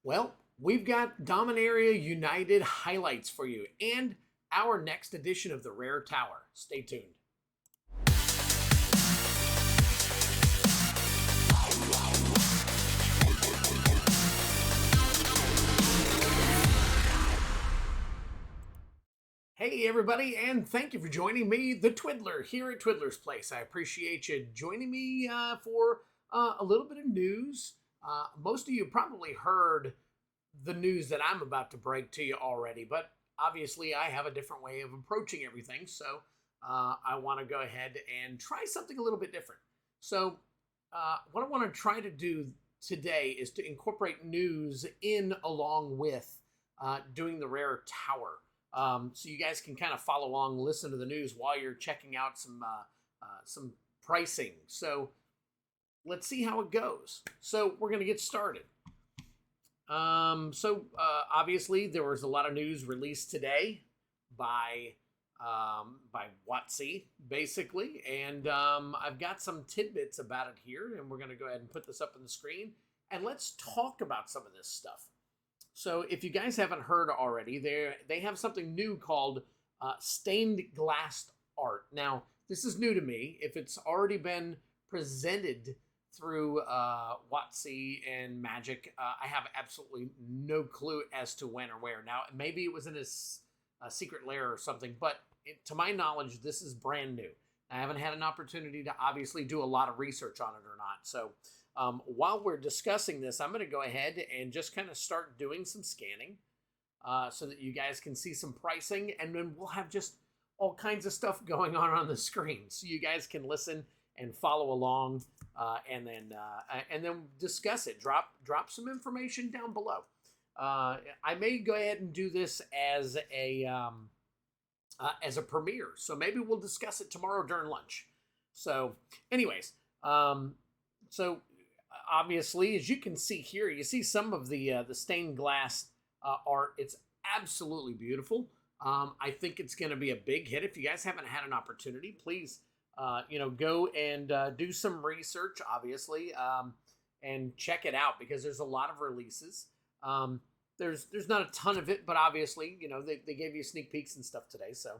Well, we've got Dominaria United highlights for you and our next edition of the Rare Tower. Stay tuned. Hey everybody, and thank you for joining me, the Twiddler, here at Twiddler's Place. I appreciate you joining me for a little bit of news. Most of you probably heard the news that I'm about to break to you already, but obviously I have a different way of approaching everything, so I want to go ahead and try something a little bit different. So what I want to try to do today is to incorporate news in along with doing the Rare Tower. So you guys can kind of follow along, listen to the news while you're checking out some pricing. So let's see how it goes. So we're going to get started. Obviously there was a lot of news released today by WoTC, basically, and I've got some tidbits about it here, and we're going to go ahead and put this up on the screen, and let's talk about some of this stuff. So if you guys haven't heard already, they have something new called stained glass art. Now, this is new to me. If it's already been presented through WoTC and Magic, I have absolutely no clue as to when or where. Now, maybe it was in a secret lair or something, but to my knowledge, this is brand new. I haven't had an opportunity to obviously do a lot of research on it or not. So while we're discussing this, I'm going to go ahead and just kind of start doing some scanning so that you guys can see some pricing, and then we'll have just all kinds of stuff going on the screen so you guys can listen and follow along, and then discuss it. Drop some information down below. I may go ahead and do this as a premiere, so maybe we'll discuss it tomorrow during lunch. So, anyways, so obviously, as you can see here, you see some of the stained glass art. It's absolutely beautiful. I think it's going to be a big hit. If you guys haven't had an opportunity, please, go and do some research, obviously, and check it out, because there's a lot of releases. There's not a ton of it, but obviously, they gave you sneak peeks and stuff today, so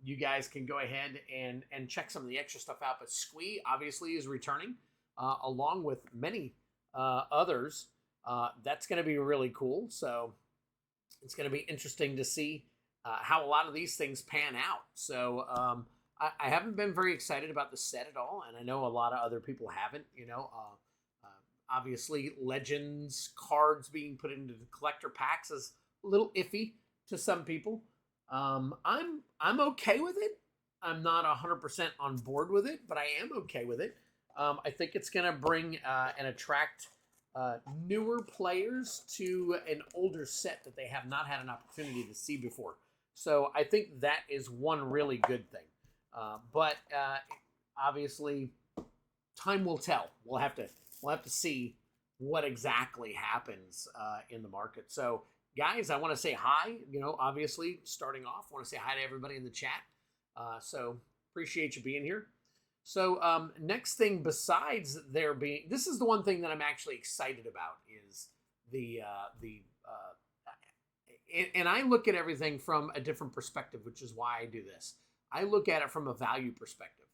you guys can go ahead and check some of the extra stuff out. But Squee obviously is returning, along with many others. That's going to be really cool. So it's going to be interesting to see how a lot of these things pan out. So I haven't been very excited about the set at all, and I know a lot of other people haven't. Obviously, Legends cards being put into the collector packs is a little iffy to some people. I'm okay with it. I'm not 100% on board with it, but I am okay with it. I think it's going to bring and attract newer players to an older set that they have not had an opportunity to see before. So I think that is one really good thing. But obviously, time will tell. We'll have to see what exactly happens in the market. So, guys, I want to say hi. Obviously, starting off, I want to say hi to everybody in the chat. So appreciate you being here. So next thing, besides there being, this is the one thing that I'm actually excited about, is and I look at everything from a different perspective, which is why I do this. I look at it from a value perspective,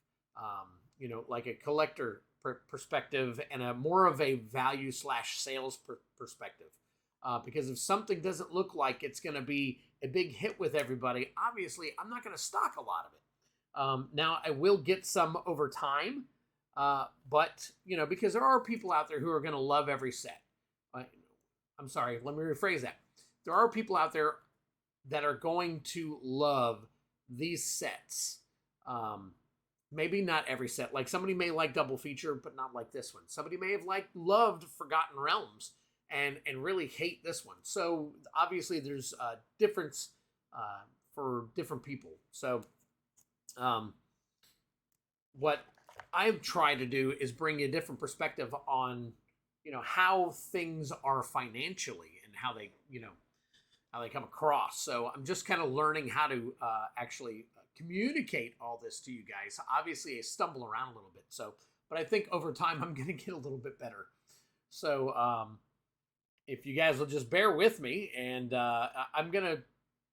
like a collector perspective, and a more of a value / sales perspective. Because if something doesn't look like it's going to be a big hit with everybody, obviously I'm not going to stock a lot of it. Now I will get some over time, but because there are people out there who are going to love every set. I'm sorry, let me rephrase that. There are people out there that are going to love these sets. Maybe not every set. Like, somebody may like Double Feature, but not like this one. Somebody may have loved Forgotten Realms and really hate this one. So obviously there's a difference for different people. So what I've tried to do is bring a different perspective on, how things are financially and how they come across. So I'm just kind of learning how to actually communicate all this to you guys. Obviously, I stumble around a little bit. So, but I think over time I'm going to get a little bit better. So, if you guys will just bear with me, and I'm going to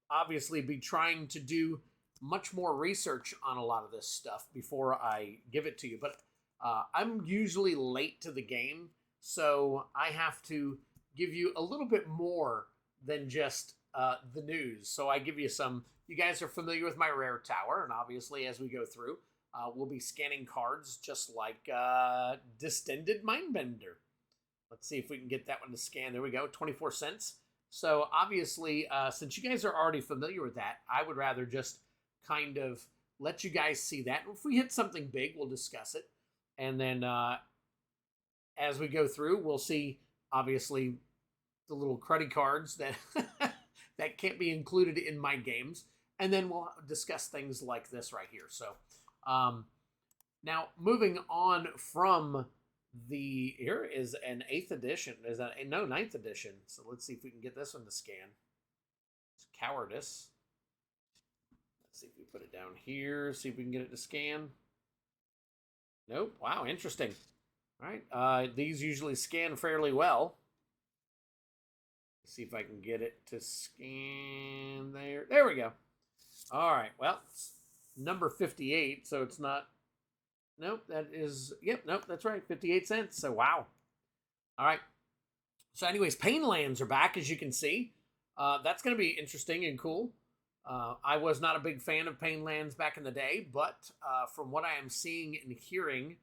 obviously be trying to do much more research on a lot of this stuff before I give it to you. But I'm usually late to the game, so I have to give you a little bit more than just the news. So I give you some. You guys are familiar with my rare tower, and obviously as we go through, we'll be scanning cards just like Distended Mindbender. Let's see if we can get that one to scan. There we go, 24 cents. So obviously, since you guys are already familiar with that, I would rather just kind of let you guys see that. If we hit something big, we'll discuss it. And then as we go through, we'll see, obviously, the little credit cards that that can't be included in my games. And then we'll discuss things like this right here. So now moving on from here is an 8th edition. Is that no 9th edition? So let's see if we can get this one to scan. It's Cowardice. Let's see if we put it down here. See if we can get it to scan. Nope. Wow, interesting. All right. These usually scan fairly well. Let's see if I can get it to scan there. There we go. All right. Well, it's number 58, so it's not. Nope, that is, yep, nope, that's right, 58 cents, so wow. All right, so anyways, Painlands are back, as you can see. That's going to be interesting and cool. I was not a big fan of Painlands back in the day, but from what I am seeing and hearing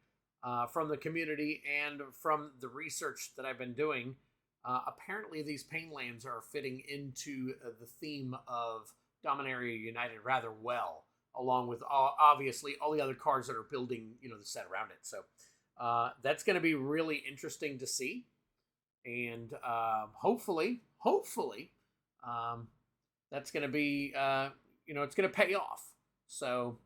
from the community and from the research that I've been doing, apparently these Painlands are fitting into the theme of Dominaria United rather well, along with obviously all the other cards that are building, the set around it. So that's going to be really interesting to see, and hopefully, that's going to be, it's going to pay off. So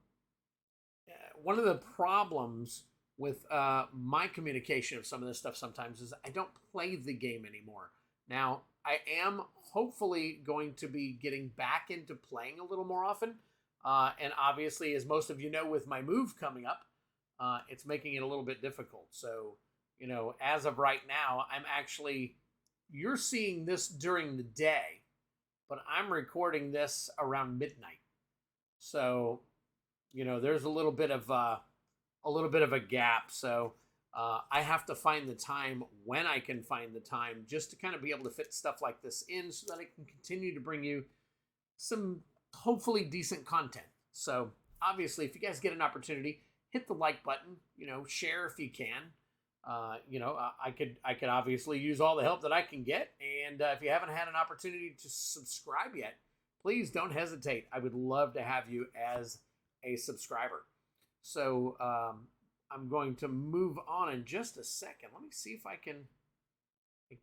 one of the problems with my communication of some of this stuff sometimes is I don't play the game anymore. Now, I am hopefully going to be getting back into playing a little more often. And obviously, as most of you know, with my move coming up, it's making it a little bit difficult. So, as of right now, you're seeing this during the day, but I'm recording this around midnight. So, there's a little bit of a gap. So, I have to find the time when I can find the time just to kind of be able to fit stuff like this in so that I can continue to bring you some hopefully decent content. So obviously, if you guys get an opportunity, hit the like button, share if you can. I could obviously use all the help that I can get. And if you haven't had an opportunity to subscribe yet, please don't hesitate. I would love to have you as a subscriber. So I'm going to move on in just a second. Let me see if I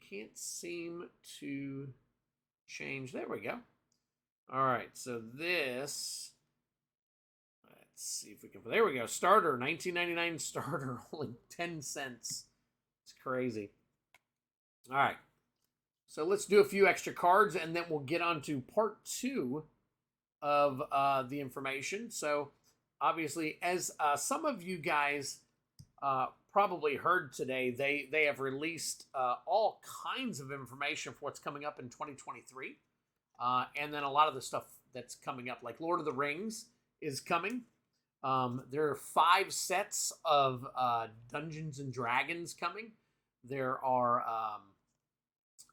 can't seem to change. There we go. All right, so this, let's see if we can, there we go, starter, 1999 starter, only 10 cents. It's crazy. All right, so let's do a few extra cards, and then we'll get on to part 2 of the information. So, obviously, as some of you guys probably heard today, they have released all kinds of information for what's coming up in 2023. And then a lot of the stuff that's coming up, like Lord of the Rings is coming. There are 5 sets of Dungeons and Dragons coming. There are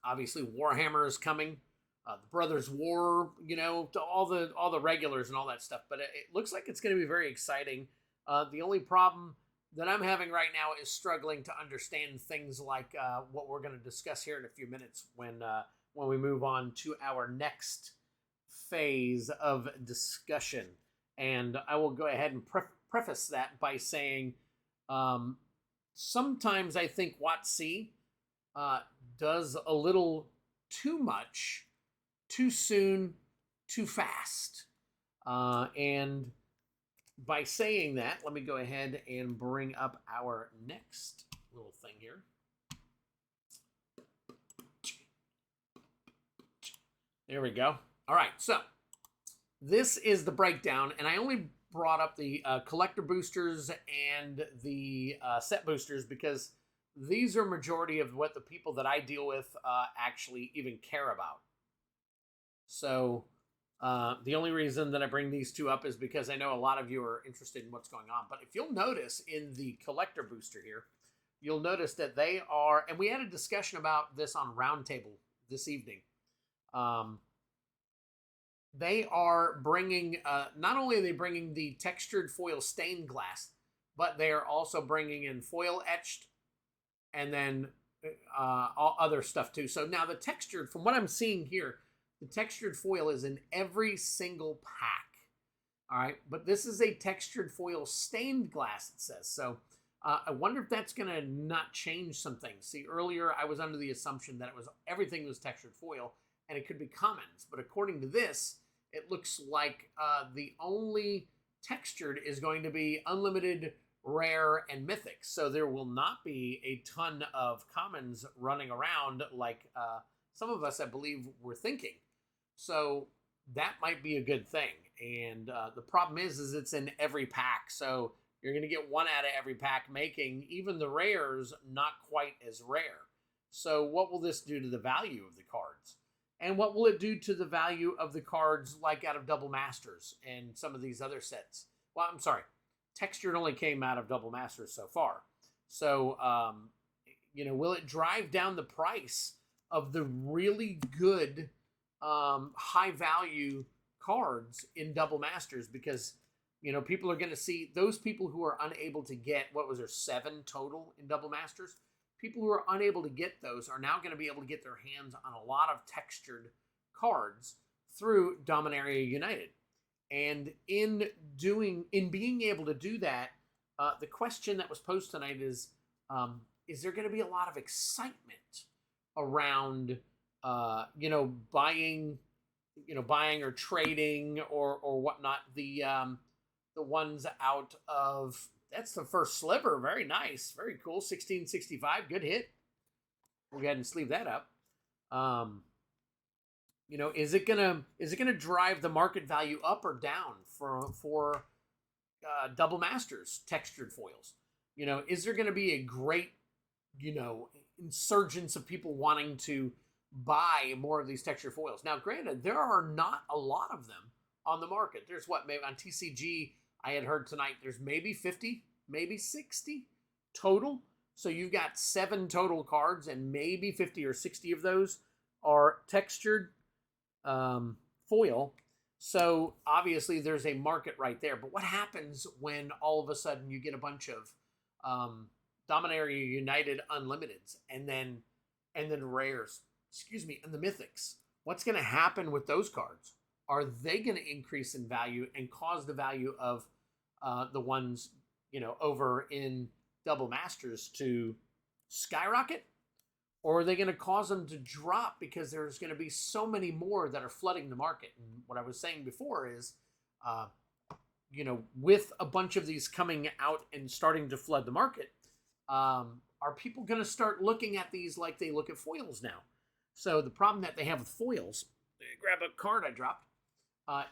obviously Warhammer is coming. The Brothers War, to all the regulars and all that stuff. But it looks like it's going to be very exciting. The only problem that I'm having right now is struggling to understand things like what we're going to discuss here in a few minutes when we move on to our next phase of discussion. And I will go ahead and preface that by saying sometimes I think WoTC does a little too much, too soon, too fast. And by saying that, let me go ahead and bring up our next little thing here. There we go. All right, so this is the breakdown, and I only brought up the collector boosters and the set boosters because these are majority of what the people that I deal with actually even care about. So the only reason that I bring these two up is because I know a lot of you are interested in what's going on. But if you'll notice in the collector booster here, you'll notice that they are, and we had a discussion about this on Roundtable this evening. They are bringing, not only are they bringing the textured foil stained glass, but they are also bringing in foil etched and then all other stuff too. So now the textured, from what I'm seeing here, the textured foil is in every single pack. All right, but this is a textured foil stained glass, it says. So I wonder if that's going to not change some things. See, earlier I was under the assumption that everything was textured foil and it could be commons. But according to this, it looks like the only textured is going to be unlimited, rare, and mythic. So there will not be a ton of commons running around like some of us, I believe, were thinking. So that might be a good thing. And the problem is it's in every pack. So you're going to get one out of every pack, making even the rares not quite as rare. So what will this do to the value of the cards? And what will it do to the value of the cards like out of Double Masters and some of these other sets? Well, I'm sorry. Textured only came out of Double Masters so far. So, will it drive down the price of the really good high value cards in Double Masters? Because, people are going to see those people who are unable to get, what was there, 7 total in Double Masters? People who are unable to get those are now going to be able to get their hands on a lot of textured cards through Dominaria United. And in being able to do that, the question that was posed tonight is there going to be a lot of excitement around, buying or trading or whatnot, the ones out of, that's the first sliver. Very nice. Very cool. 1665. Good hit. We'll go ahead and sleeve that up. Is it gonna drive the market value up or down for Double Masters textured foils? Is there gonna be a great, insurgence of people wanting to buy more of these textured foils? Now, granted, there are not a lot of them on the market. There's maybe on TCG, I had heard tonight, there's maybe 50, maybe 60 total. So you've got 7 total cards, and maybe 50 or 60 of those are textured foil. So obviously there's a market right there. But what happens when all of a sudden you get a bunch of Dominaria United Unlimiteds and then rares, and the mythics? What's going to happen with those cards? Are they going to increase in value and cause the value of the ones, over in Double Masters to skyrocket? Or are they going to cause them to drop because there's going to be so many more that are flooding the market? And what I was saying before is, with a bunch of these coming out and starting to flood the market, are people going to start looking at these like they look at foils now? So the problem that they have with foils, grab a card I dropped,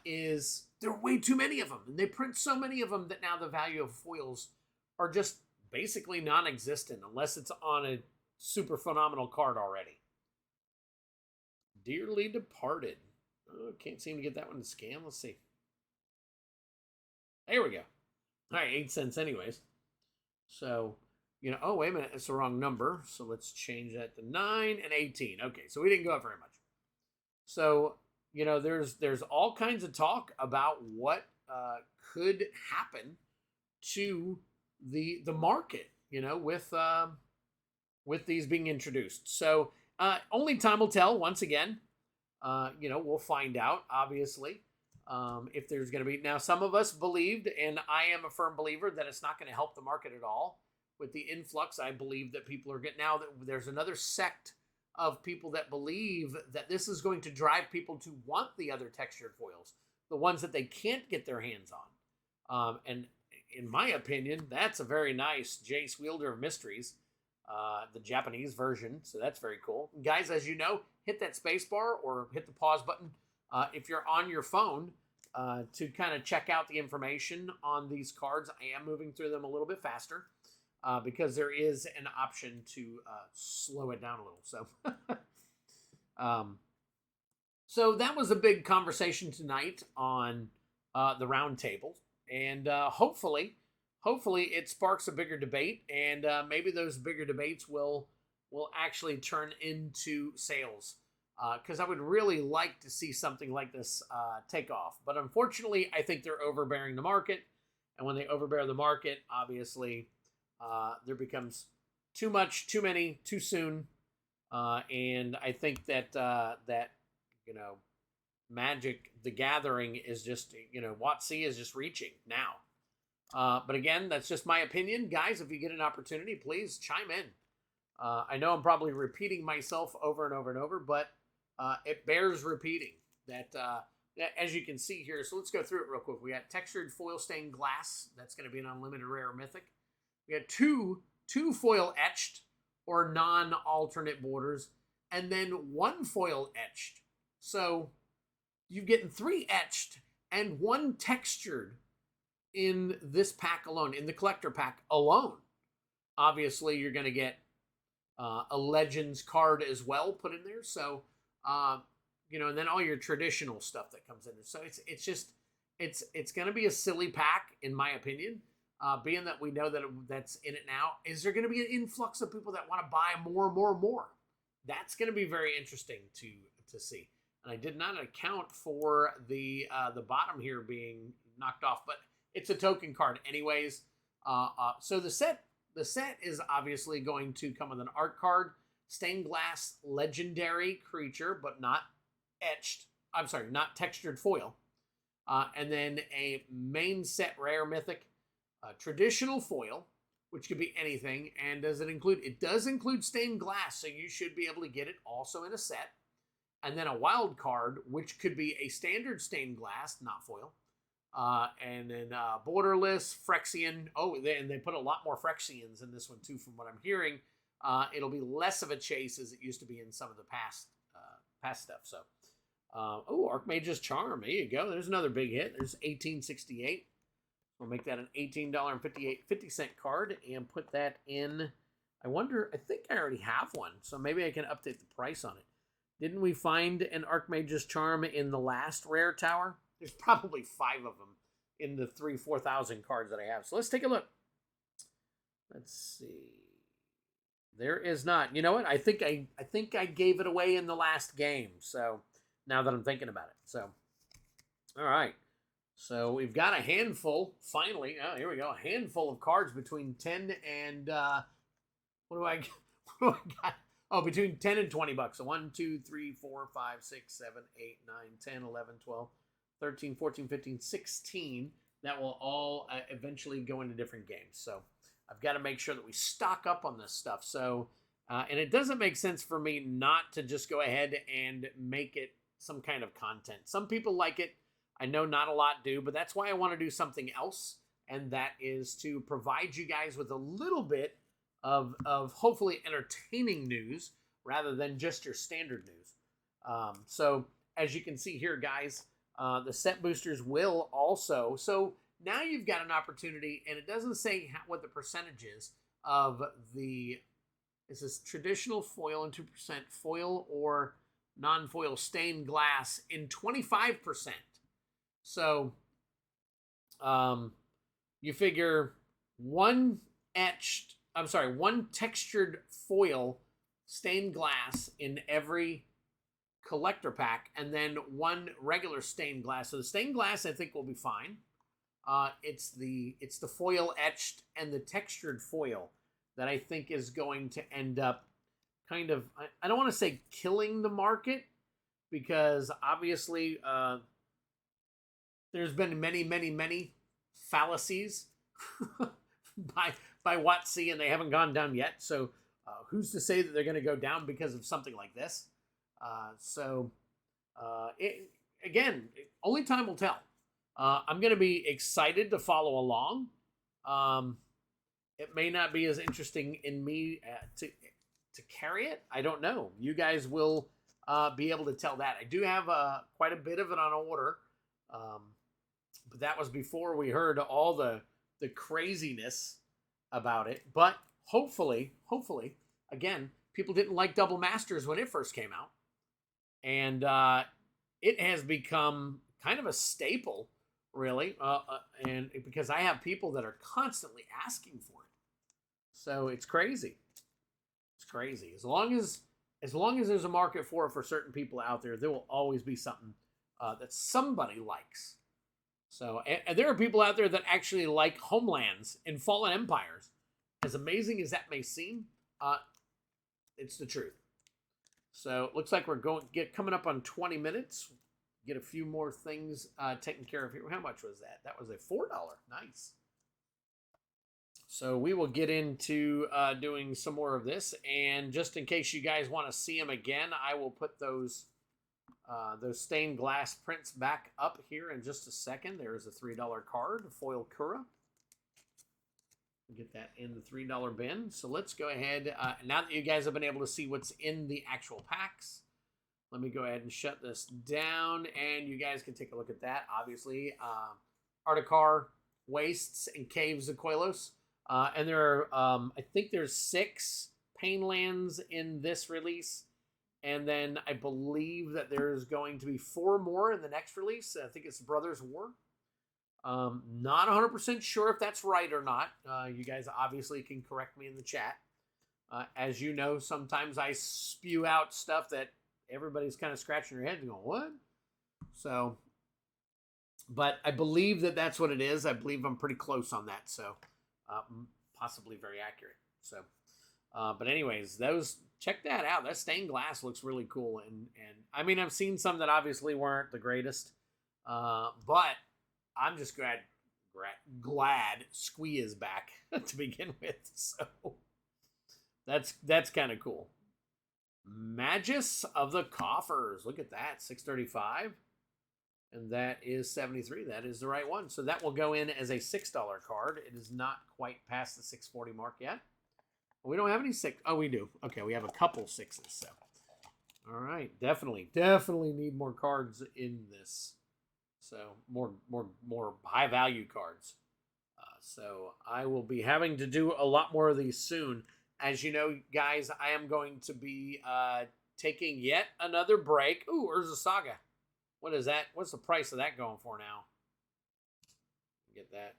is there are way too many of them. And they print so many of them that now the value of foils are just basically non-existent unless it's on a super phenomenal card already. Dearly Departed. Oh, can't seem to get that one to scan. Let's see. There we go. All right, 8 cents anyways. So, oh, wait a minute. It's the wrong number. So let's change that to 9 and 18. Okay, so we didn't go up very much. So, there's all kinds of talk about what could happen to the market, with these being introduced. So only time will tell. Once again, we'll find out, obviously, if there's going to be. Now, some of us believed, and I am a firm believer, that it's not going to help the market at all. With the influx, I believe that people are getting, now that there's another sect of people that believe that this is going to drive people to want the other textured foils, the ones that they can't get their hands on. And in my opinion, that's a very nice Jace Wielder of Mysteries, the Japanese version. So that's very cool. Guys, as you know, hit that space bar or hit the pause button if you're on your phone to kind of check out the information on these cards. I am moving through them a little bit faster. because there is an option to slow it down a little. So, um, so that was a big conversation tonight on the round table, and hopefully it sparks a bigger debate, and maybe those bigger debates will actually turn into sales. Because I would really like to see something like this take off. But unfortunately, I think they're overbearing the market. And when they overbear the market, obviously, there becomes too much, too many, too soon. And I think that, Magic, the Gathering is just, WoTC is just reaching now. But again, that's just my opinion. Guys, if you get an opportunity, please chime in. I know I'm probably repeating myself over and over and over, but it bears repeating that, as you can see here. So let's go through it real quick. We got textured foil stained glass. That's going to be an unlimited rare mythic. We got two foil etched or non-alternate borders, and then one foil etched. So you're getting 3 etched and 1 textured in this pack alone, in the collector pack alone. Obviously, you're going to get a Legends card as well put in there. So, and then all your traditional stuff that comes in there. So it's going to be a silly pack, in my opinion, being that we know that that's in it now. Is there going to be an influx of people that want to buy more? That's going to be very interesting to see. And I did not account for the bottom here being knocked off, but it's a token card anyways. So the set is obviously going to come with an art card, stained glass legendary creature, but not etched. I'm sorry, not textured foil. And then a main set rare mythic, traditional foil, which could be anything. And does it include? It does include stained glass, so you should be able to get it also in a set. And then a wild card, which could be a standard stained glass, not foil. And then borderless, Phyrexian. Oh, and they put a lot more Phyrexians in this one too, from what I'm hearing. It'll be less of a chase as it used to be in some of the past stuff. So, Archmage's Charm. There you go. There's another big hit. There's 1868. We'll make that an $18.50 card and put that in. I think I already have one, so maybe I can update the price on it. Didn't we find an Archmage's Charm in the last rare tower? There's probably 5 of them in the 4,000 cards that I have. So let's take a look. Let's see. There is not. You know what? I think I gave it away in the last game. So now that I'm thinking about it. So, all right. So we've got a handful, finally. Oh, here we go. A handful of cards between 10 and, what do I got? Oh, between 10 and 20 bucks. So 1, 2, 3, 4, 5, 6, 7, 8, 9, 10, 11, 12, 13, 14, 15, 16. That will all eventually go into different games. So I've got to make sure that we stock up on this stuff. So, and it doesn't make sense for me not to just go ahead and make it some kind of content. Some people like it. I know not a lot do, but that's why I want to do something else. And that is to provide you guys with a little bit of hopefully entertaining news rather than just your standard news. So as you can see here, guys, the set boosters will also. So now you've got an opportunity, and it doesn't say what the percentage is of is this traditional foil and 2% foil or non-foil stained glass in 25%. So you figure one textured foil stained glass in every collector pack, and then one regular stained glass. So the stained glass I think will be fine. It's the foil etched and the textured foil that I think is going to end up kind of, I don't want to say killing the market, because obviously there's been many fallacies by WoTC, and they haven't gone down yet. So who's to say that they're going to go down because of something like this? Again, only time will tell. I'm going to be excited to follow along. It may not be as interesting in me to carry it. I don't know. You guys will be able to tell that. I do have quite a bit of it on order. But that was before we heard all the craziness about it. But hopefully, again, people didn't like Double Masters when it first came out. And it has become kind of a staple, really. And because I have people that are constantly asking for it. So it's crazy. It's crazy. As long as there's a market for it for certain people out there, there will always be something that somebody likes. So, and there are people out there that actually like Homelands and Fallen Empires. As amazing as that may seem, it's the truth. So it looks like we're coming up on 20 minutes. Get a few more things taken care of here. How much was that? That was a $4. Nice. So we will get into doing some more of this. And just in case you guys want to see them again, I will put those stained glass prints back up here in just a second. There's a $3 card, foil Kura. Get that in the $3 bin. So let's go ahead. Now that you guys have been able to see what's in the actual packs, let me go ahead and shut this down, and you guys can take a look at that. Obviously, Artikar, Wastes, and Caves of Koilos. And there are, I think there's 6 Painlands in this release. And then I believe that there's going to be 4 more in the next release. I think it's Brothers War. Not 100% sure if that's right or not. You guys obviously can correct me in the chat. As you know, sometimes I spew out stuff that everybody's kind of scratching their head and going, what? So, but I believe that that's what it is. I believe I'm pretty close on that. So, possibly very accurate. So, but anyways, check that out. That stained glass looks really cool. And I mean, I've seen some that obviously weren't the greatest. But I'm just glad Squee is back to begin with. So that's kind of cool. Magus of the Coffers. Look at that. 635. And that is 73. That is the right one. So that will go in as a $6 card. It is not quite past the 640 mark yet. We don't have any 6. Oh, we do. Okay, we have a couple 6s. So, all right. Definitely need more cards in this. So more high value cards. So I will be having to do a lot more of these soon. As you know, guys, I am going to be taking yet another break. Ooh, Urza Saga. What is that? What's the price of that going for now? Get that.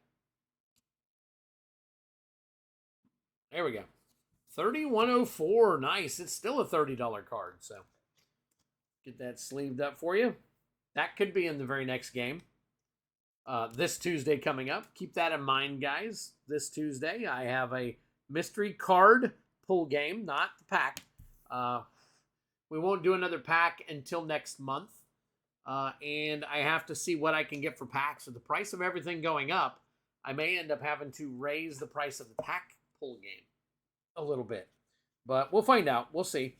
There we go. 3104. Nice. It's still a $30 card. So get that sleeved up for you. That could be in the very next game. This Tuesday coming up. Keep that in mind, guys. This Tuesday, I have a mystery card pull game, not the pack. We won't do another pack until next month. And I have to see what I can get for packs. With the price of everything going up, I may end up having to raise the price of the pack pull game a little bit. But we'll find out. We'll see.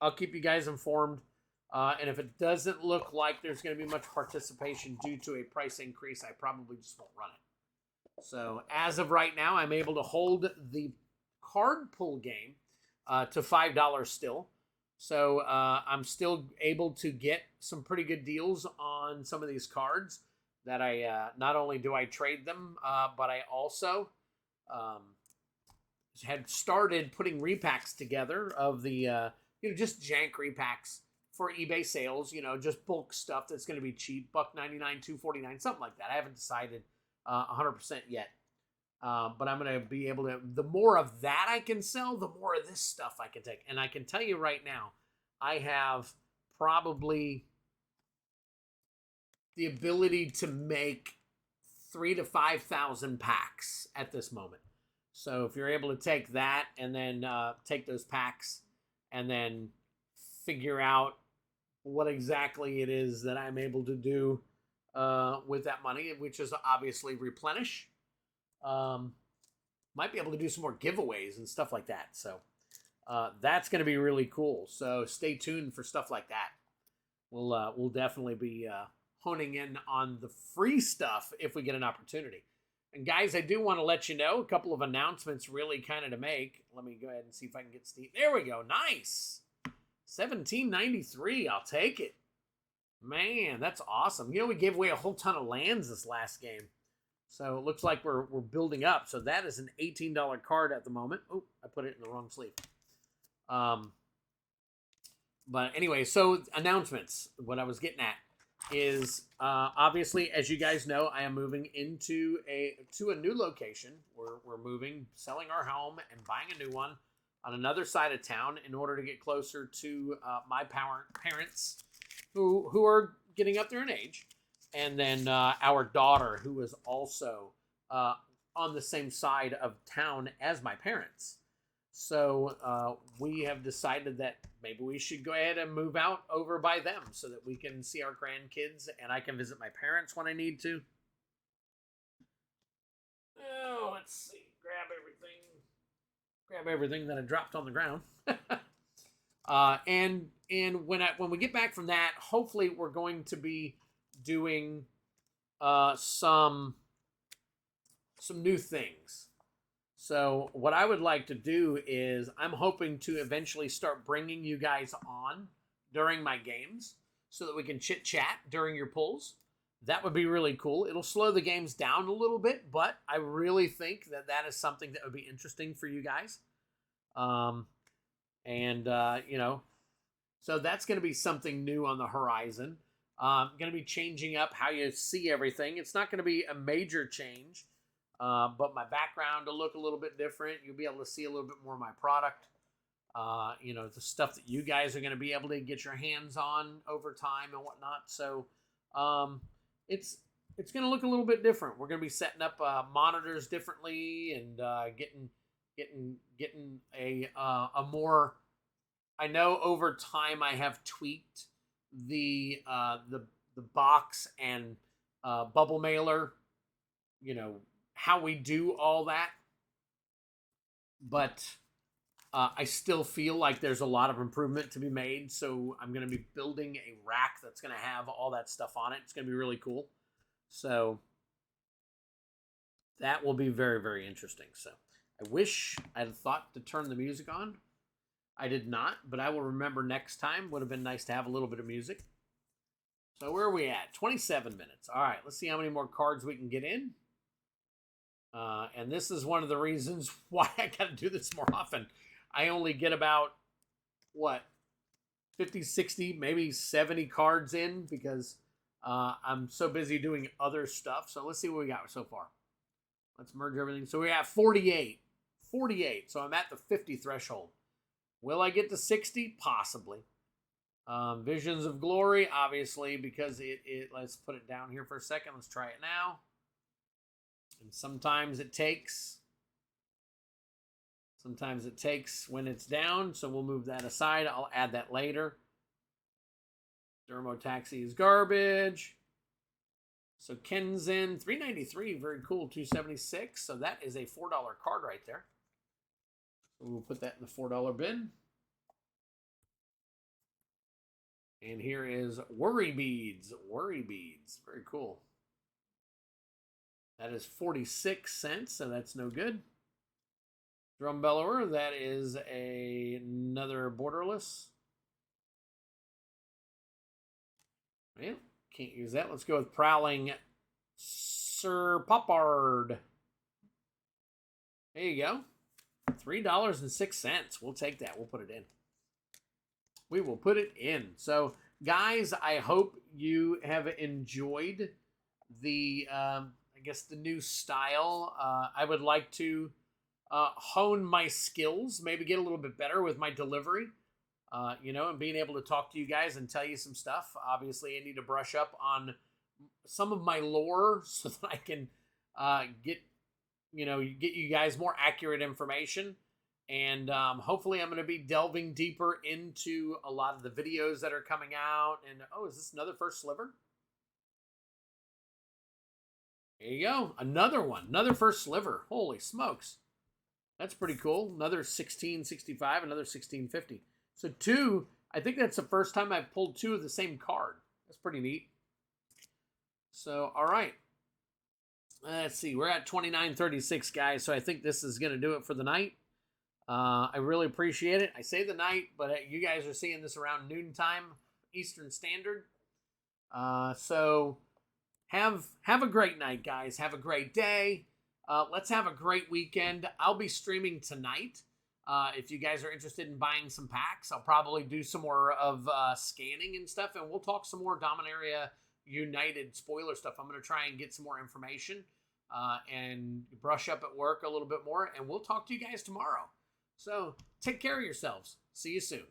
I'll keep you guys informed. And if it doesn't look like there's going to be much participation due to a price increase, I probably just won't run it. So as of right now, I'm able to hold the card pull game to $5 still. So I'm still able to get some pretty good deals on some of these cards that I not only do I trade them, but I also had started putting repacks together of the just jank repacks for eBay sales, just bulk stuff that's going to be cheap, $1.99, $2.49, something like that. I haven't decided 100% yet. But I'm going to be able to, the more of that I can sell, the more of this stuff I can take. And I can tell you right now, I have probably the ability to make 3,000 to 5,000 packs at this moment. So if you're able to take that and then take those packs and then figure out what exactly it is that I'm able to do with that money, which is obviously replenish. Might be able to do some more giveaways and stuff like that. So that's going to be really cool. So stay tuned for stuff like that. We'll definitely be honing in on the free stuff if we get an opportunity. And guys, I do want to let you know a couple of announcements really kind of to make. Let me go ahead and see if I can get Steve. There we go. Nice. 1793. I'll take it. Man, that's awesome. We gave away a whole ton of lands this last game. So it looks like we're building up. So that is an $18 card at the moment. Oh, I put it in the wrong sleeve. But anyway, so announcements. What I was getting at is obviously, as you guys know, I am moving into a new location. We're moving, selling our home and buying a new one on another side of town in order to get closer to my parents who are getting up there in age, and then our daughter, who is also on the same side of town as my parents. So we have decided that maybe we should go ahead and move out over by them so that we can see our grandkids and I can visit my parents when I need to. Oh, let's see. Grab everything that I dropped on the ground. And when we get back from that, hopefully we're going to be doing some new things. So what I would like to do is I'm hoping to eventually start bringing you guys on during my games so that we can chit chat during your pulls. That would be really cool. It'll slow the games down a little bit, but I really think that is something that would be interesting for you guys. So that's going to be something new on the horizon. Going to be changing up how you see everything. It's not going to be a major change. But my background will look a little bit different. You'll be able to see a little bit more of my product. The stuff that you guys are going to be able to get your hands on over time and whatnot. So it's going to look a little bit different. We're going to be setting up monitors differently and getting a more. I know over time I have tweaked the box and bubble mailer. How we do all that, but I still feel like there's a lot of improvement to be made. So I'm going to be building a rack that's going to have all that stuff on it. It's going to be really cool. So that will be very, very interesting. So I wish I had thought to turn the music on. I did not, but I will remember next time. Would have been nice to have a little bit of music. So where are we at? 27 minutes. All right, let's see how many more cards we can get in. And this is one of the reasons why I got to do this more often. I only get about, 50, 60, maybe 70 cards in because I'm so busy doing other stuff. So let's see what we got so far. Let's merge everything. So we have 48. 48. So I'm at the 50 threshold. Will I get to 60? Possibly. Visions of Glory, obviously, because let's put it down here for a second. Let's try it now. And sometimes it takes when it's down, so we'll move that aside. I'll add that later. Dermotaxi is garbage. So Kenzen, $393, very cool, $276. So that is a $4 card right there. So we'll put that in the $4 bin. And here is Worry Beads. Worry Beads, very cool. That is 46 cents, so that's no good. Drum Bellower, that is another borderless. Well, can't use that. Let's go with Prowling Sir Poppard. There you go. $3.06. We'll take that. We'll put it in. We will put it in. So, guys, I hope you have enjoyed the the new style. I would like to hone my skills, maybe get a little bit better with my delivery, and being able to talk to you guys and tell you some stuff. Obviously, I need to brush up on some of my lore so that I can get you guys more accurate information. And hopefully I'm going to be delving deeper into a lot of the videos that are coming out. And, is this another first sliver? There you go. Another one. Another first sliver. Holy smokes. That's pretty cool. Another 1665, another 1650. So two, I think that's the first time I've pulled two of the same card. That's pretty neat. So, all right. Let's see. We're at 29:36, guys. So I think this is going to do it for the night. I really appreciate it. I say the night, but you guys are seeing this around noontime Eastern Standard. So Have a great night, guys. Have a great day. Let's have a great weekend. I'll be streaming tonight. If you guys are interested in buying some packs, I'll probably do some more of scanning and stuff, and we'll talk some more Dominaria United spoiler stuff. I'm going to try and get some more information and brush up at work a little bit more, and we'll talk to you guys tomorrow. So take care of yourselves. See you soon.